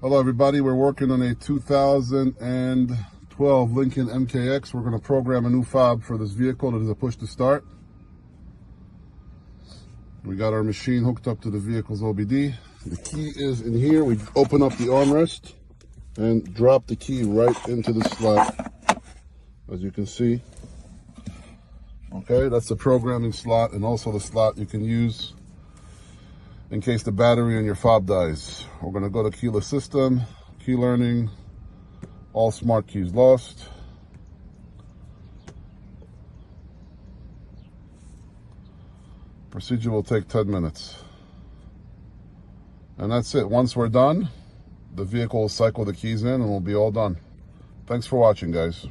Hello everybody, we're working on a 2012 Lincoln MKX. We're going to program a new fob for this vehicle. It is a push to start. We got our machine hooked up to the vehicle's OBD. The key is in here. We open up the armrest and drop the key right into the slot, as you can see. Okay, that's the programming slot and also the slot you can use in case the battery on your fob dies. We're going to go to keyless system, key learning, all smart keys lost. Procedure will take 10 minutes. And that's it. Once we're done, the vehicle will cycle the keys in and we'll be all done. Thanks for watching, guys.